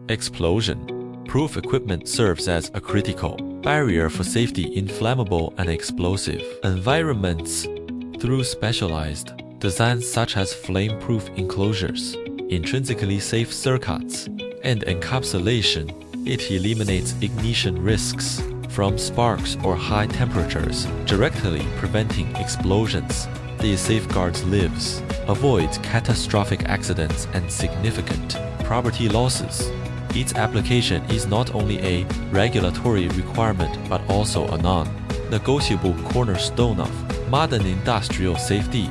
Explosion-proof equipment serves as a critical barrier for safety in flammable and explosive environments. Through specialized designs such as flame-proof enclosures, intrinsically safe circuits, and encapsulation, it eliminates ignition risks from sparks or high temperatures, directly preventing explosions. These safeguards lives, avoids catastrophic accidents and significant property losses. Its application is not only a regulatory requirement but also a non-negotiable cornerstone of modern industrial safety.